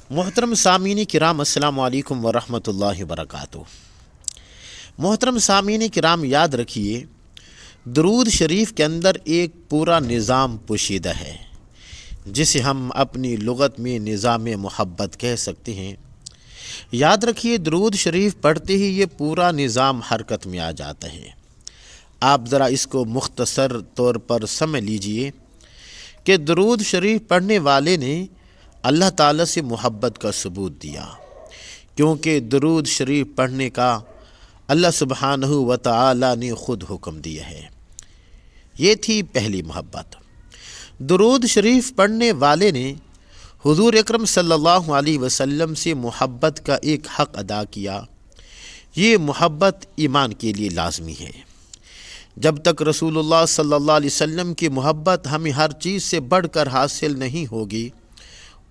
محترم سامعین کرام، السلام علیکم ورحمۃ اللہ وبرکاتہ۔ محترم سامعین کرام، یاد رکھیے درود شریف کے اندر ایک پورا نظام پوشیدہ ہے جسے ہم اپنی لغت میں نظام محبت کہہ سکتے ہیں۔ یاد رکھیے درود شریف پڑھتے ہی یہ پورا نظام حرکت میں آ جاتا ہے۔ آپ ذرا اس کو مختصر طور پر سمجھ لیجئے کہ درود شریف پڑھنے والے نے اللہ تعالیٰ سے محبت کا ثبوت دیا، کیونکہ درود شریف پڑھنے کا اللہ سبحانہ و تعالیٰ نے خود حکم دیا ہے۔ یہ تھی پہلی محبت۔ درود شریف پڑھنے والے نے حضور اکرم صلی اللہ علیہ وسلم سے محبت کا ایک حق ادا کیا۔ یہ محبت ایمان کے لیے لازمی ہے۔ جب تک رسول اللہ صلی اللہ علیہ وسلم کی محبت ہمیں ہر چیز سے بڑھ کر حاصل نہیں ہوگی،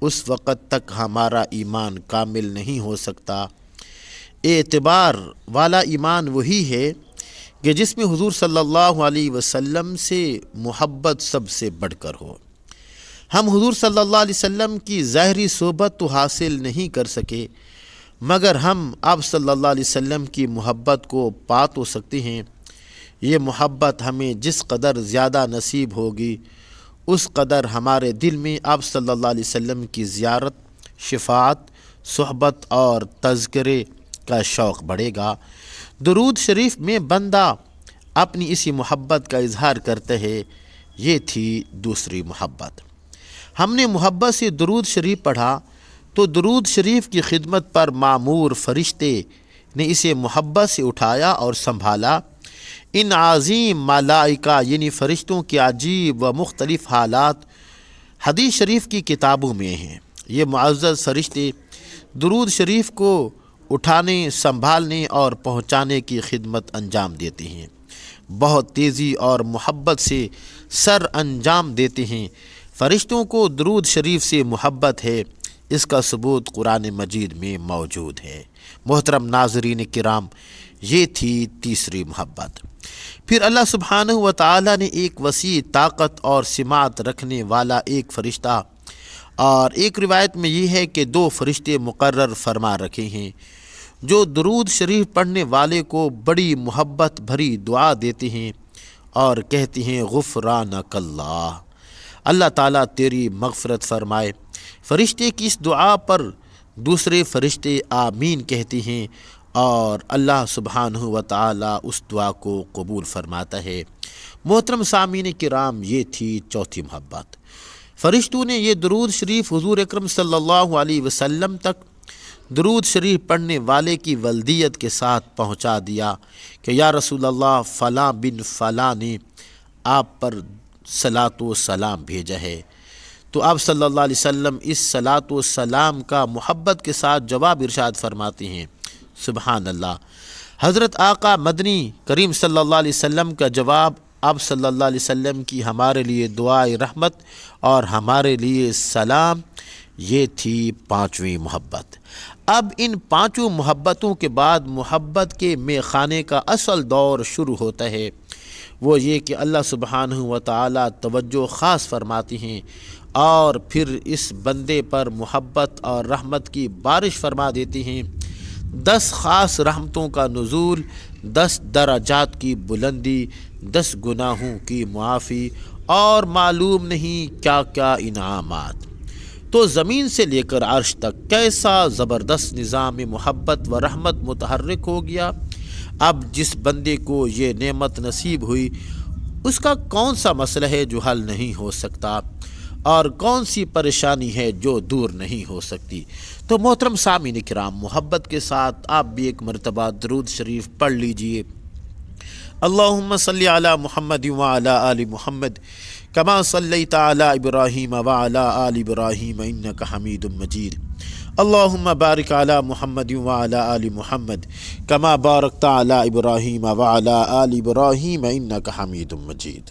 اس وقت تک ہمارا ایمان کامل نہیں ہو سکتا۔ اعتبار والا ایمان وہی ہے کہ جس میں حضور صلی اللہ علیہ وسلم سے محبت سب سے بڑھ کر ہو۔ ہم حضور صلی اللہ علیہ وسلم کی ظاہری صحبت تو حاصل نہیں کر سکے، مگر ہم آپ صلی اللہ علیہ وسلم کی محبت کو پا تو سکتے ہیں۔ یہ محبت ہمیں جس قدر زیادہ نصیب ہوگی، اس قدر ہمارے دل میں آپ صلی اللہ علیہ وسلم کی زیارت، شفاعت، صحبت اور تذکرے کا شوق بڑھے گا۔ درود شریف میں بندہ اپنی اسی محبت کا اظہار کرتا ہے۔ یہ تھی دوسری محبت۔ ہم نے محبت سے درود شریف پڑھا تو درود شریف کی خدمت پر معمور فرشتے نے اسے محبت سے اٹھایا اور سنبھالا۔ ان عظیم ملائکہ یعنی فرشتوں کے عجیب و مختلف حالات حدیث شریف کی کتابوں میں ہیں۔ یہ معزز فرشتے درود شریف کو اٹھانے، سنبھالنے اور پہنچانے کی خدمت انجام دیتے ہیں۔ بہت تیزی اور محبت سے سر انجام دیتے ہیں۔ فرشتوں کو درود شریف سے محبت ہے، اس کا ثبوت قرآن مجید میں موجود ہے۔ محترم ناظرین کرام، یہ تھی تیسری محبت۔ پھر اللہ سبحانہ و تعالیٰ نے ایک وسیع طاقت اور سماعت رکھنے والا ایک فرشتہ، اور ایک روایت میں یہ ہے کہ 2 فرشتے مقرر فرما رکھے ہیں جو درود شریف پڑھنے والے کو بڑی محبت بھری دعا دیتے ہیں اور کہتے ہیں غفرانک اللہ، اللہ تعالیٰ تیری مغفرت فرمائے۔ فرشتے کی اس دعا پر دوسرے فرشتے آمین کہتے ہیں اور اللہ سبحانہ و تعالیٰ اس دعا کو قبول فرماتا ہے۔ محترم سامعین کرام، یہ تھی چوتھی محبت۔ فرشتوں نے یہ درود شریف حضور اکرم صلی اللہ علیہ وسلم تک درود شریف پڑھنے والے کی ولدیت کے ساتھ پہنچا دیا کہ یا رسول اللہ، فلاں بن فلاں نے آپ پر صلاۃ و سلام بھیجا ہے۔ تو آپ صلی اللہ علیہ وسلم اس صلاۃ و سلام کا محبت کے ساتھ جواب ارشاد فرماتے ہیں۔ سبحان اللہ۔ حضرت آقا مدنی کریم صلی اللہ علیہ وسلم کا جواب آپ صلی اللہ علیہ وسلم کی ہمارے لیے دعائے رحمت اور ہمارے لیے سلام، یہ تھی 5ویں محبت۔ اب ان 5 محبتوں کے بعد محبت کے میخانے کا اصل دور شروع ہوتا ہے۔ وہ یہ کہ اللہ سبحانہ و تعالیٰ توجہ خاص فرماتے ہیں اور پھر اس بندے پر محبت اور رحمت کی بارش فرما دیتے ہیں۔ 10 خاص رحمتوں کا نزول، 10 درجات کی بلندی، 10 گناہوں کی معافی اور معلوم نہیں کیا کیا انعامات۔ تو زمین سے لے کر عرش تک کیسا زبردست نظام محبت و رحمت متحرک ہو گیا۔ اب جس بندے کو یہ نعمت نصیب ہوئی، اس کا کون سا مسئلہ ہے جو حل نہیں ہو سکتا، اور کون سی پریشانی ہے جو دور نہیں ہو سکتی۔ تو محترم سامعین کرام، محبت کے ساتھ آپ بھی ایک مرتبہ درود شریف پڑھ لیجئے۔ اللہم صلی علی محمد وعلی آل محمد کما صلیت علی ابراہیم وعلی آل ابراہیم انک حمید مجید۔ اللہم بارک علی محمد وعلی آل محمد کما بارکت علی ابراہیم وعلی آل ابراہیم انک حمید مجید۔